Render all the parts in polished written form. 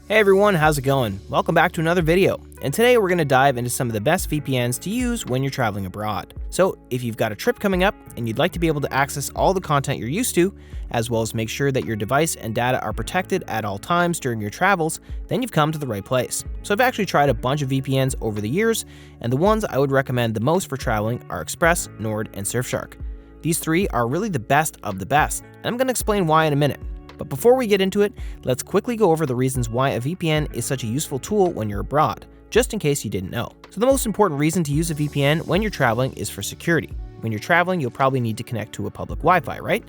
Hey everyone, how's it going? Welcome back to another video. And today we're going to dive into some of the best VPNs to use when you're traveling abroad. So if you've got a trip coming up and you'd like to be able to access all the content you're used to, as well as make sure that your device and data are protected at all times during your travels, then you've come to the right place. So I've actually tried a bunch of VPNs over the years, and the ones I would recommend the most for traveling are Express, Nord, and Surfshark. These three are really the best of the best, and I'm going to explain why in a minute. But before we get into it, let's quickly go over the reasons why a VPN is such a useful tool when you're abroad, just in case you didn't know. So the most important reason to use a VPN when you're traveling is for security. When you're traveling, you'll probably need to connect to a public Wi-Fi, right?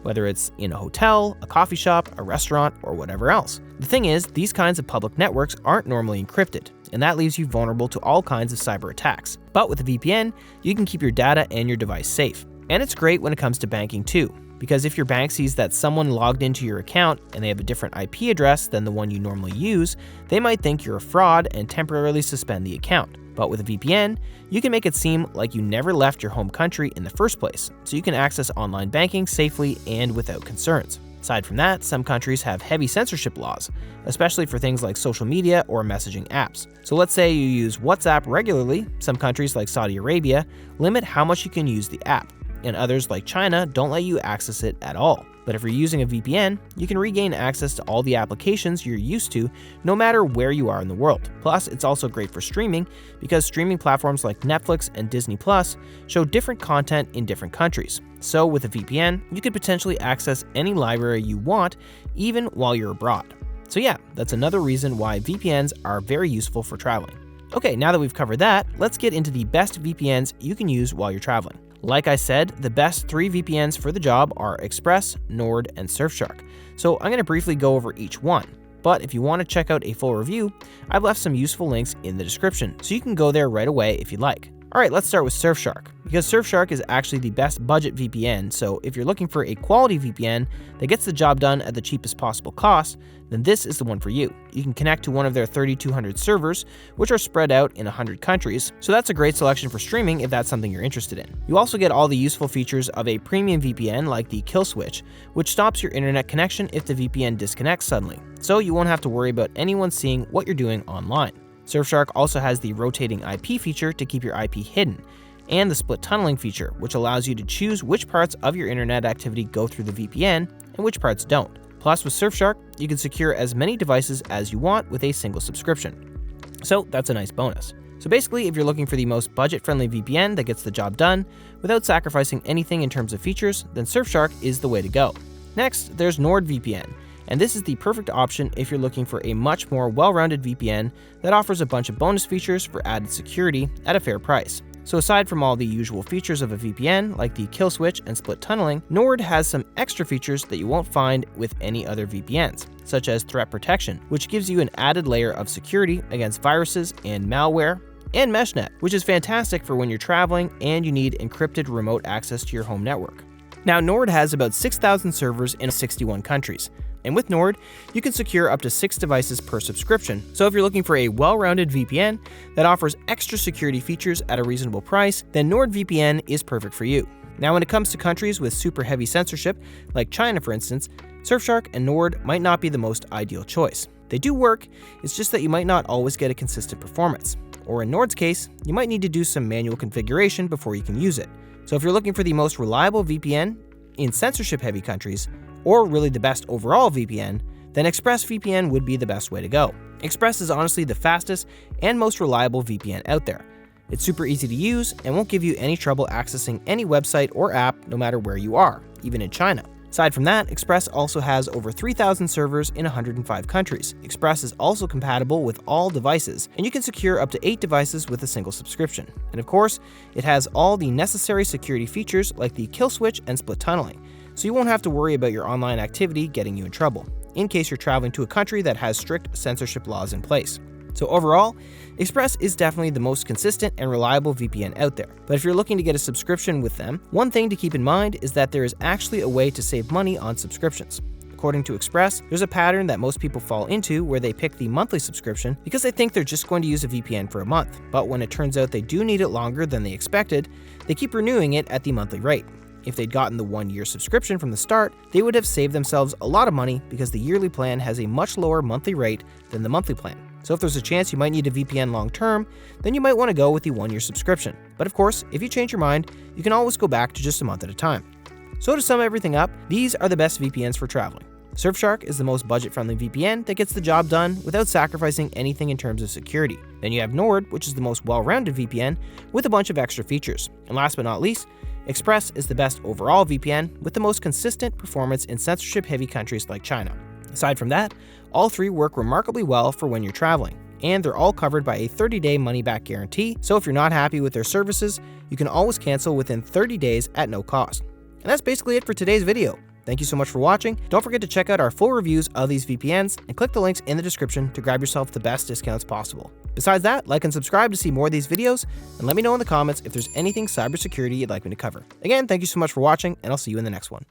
Whether it's in a hotel, a coffee shop, a restaurant, or whatever else. The thing is, these kinds of public networks aren't normally encrypted, and that leaves you vulnerable to all kinds of cyber attacks. But with a VPN, you can keep your data and your device safe. And it's great when it comes to banking too. Because if your bank sees that someone logged into your account and they have a different IP address than the one you normally use, they might think you're a fraud and temporarily suspend the account. But with a VPN, you can make it seem like you never left your home country in the first place, so you can access online banking safely and without concerns. Aside from that, some countries have heavy censorship laws, especially for things like social media or messaging apps. So let's say you use WhatsApp regularly, some countries like Saudi Arabia limit how much you can use the app, and others like China don't let you access it at all. But if you're using a VPN, you can regain access to all the applications you're used to no matter where you are in the world. Plus, it's also great for streaming because streaming platforms like Netflix and Disney Plus show different content in different countries. So with a VPN, you could potentially access any library you want even while you're abroad. So yeah, that's another reason why VPNs are very useful for traveling. Okay, now that we've covered that, let's get into the best VPNs you can use while you're traveling. Like I said, the best three VPNs for the job are Express, Nord, and Surfshark. So I'm going to briefly go over each one. But if you want to check out a full review, I've left some useful links in the description, so you can go there right away if you'd like. Alright, let's start with Surfshark, because Surfshark is actually the best budget VPN, so if you're looking for a quality VPN that gets the job done at the cheapest possible cost, then this is the one for you. You can connect to one of their 3,200 servers, which are spread out in 100 countries, so that's a great selection for streaming if that's something you're interested in. You also get all the useful features of a premium VPN like the kill switch, which stops your internet connection if the VPN disconnects suddenly, so you won't have to worry about anyone seeing what you're doing online. Surfshark also has the rotating IP feature to keep your IP hidden, and the split tunneling feature, which allows you to choose which parts of your internet activity go through the VPN and which parts don't. Plus, with Surfshark, you can secure as many devices as you want with a single subscription. So that's a nice bonus. So basically, if you're looking for the most budget-friendly VPN that gets the job done without sacrificing anything in terms of features, then Surfshark is the way to go. Next, there's NordVPN. And this is the perfect option if you're looking for a much more well-rounded VPN that offers a bunch of bonus features for added security at a fair price. So aside from all the usual features of a VPN, like the kill switch and split tunneling, Nord has some extra features that you won't find with any other VPNs, such as threat protection, which gives you an added layer of security against viruses and malware, and MeshNet, which is fantastic for when you're traveling and you need encrypted remote access to your home network. Now, Nord has about 6,000 servers in 61 countries. And with Nord, you can secure up to 6 devices per subscription. So if you're looking for a well-rounded VPN that offers extra security features at a reasonable price, then NordVPN is perfect for you. Now, when it comes to countries with super heavy censorship, like China for instance, Surfshark and Nord might not be the most ideal choice. They do work, it's just that you might not always get a consistent performance. Or in Nord's case, you might need to do some manual configuration before you can use it. So if you're looking for the most reliable VPN in censorship-heavy countries, or really the best overall VPN, then ExpressVPN would be the best way to go. Express is honestly the fastest and most reliable VPN out there. It's super easy to use and won't give you any trouble accessing any website or app no matter where you are, even in China. Aside from that, Express also has over 3,000 servers in 105 countries. Express is also compatible with all devices, and you can secure up to 8 devices with a single subscription. And of course, it has all the necessary security features like the kill switch and split tunneling, so you won't have to worry about your online activity getting you in trouble, in case you're traveling to a country that has strict censorship laws in place. So overall, Express is definitely the most consistent and reliable VPN out there. But if you're looking to get a subscription with them, one thing to keep in mind is that there is actually a way to save money on subscriptions. According to Express, there's a pattern that most people fall into where they pick the monthly subscription because they think they're just going to use a VPN for a month. But when it turns out they do need it longer than they expected, they keep renewing it at the monthly rate. If they'd gotten the 1-year subscription from the start, they would have saved themselves a lot of money because the yearly plan has a much lower monthly rate than the monthly plan. So if there's a chance you might need a VPN long term, then you might want to go with the 1-year subscription. But of course, if you change your mind, you can always go back to just a month at a time. So to sum everything up, these are the best VPNs for traveling. Surfshark is the most budget-friendly VPN that gets the job done without sacrificing anything in terms of security. Then you have Nord, which is the most well-rounded VPN with a bunch of extra features. And last but not least, Express is the best overall VPN with the most consistent performance in censorship-heavy countries like China. Aside from that, all three work remarkably well for when you're traveling, and they're all covered by a 30-day money-back guarantee, so if you're not happy with their services, you can always cancel within 30 days at no cost. And that's basically it for today's video. Thank you so much for watching. Don't forget to check out our full reviews of these VPNs and click the links in the description to grab yourself the best discounts possible. Besides that, like and subscribe to see more of these videos, and let me know in the comments if there's anything cybersecurity you'd like me to cover. Again, thank you so much for watching, and I'll see you in the next one.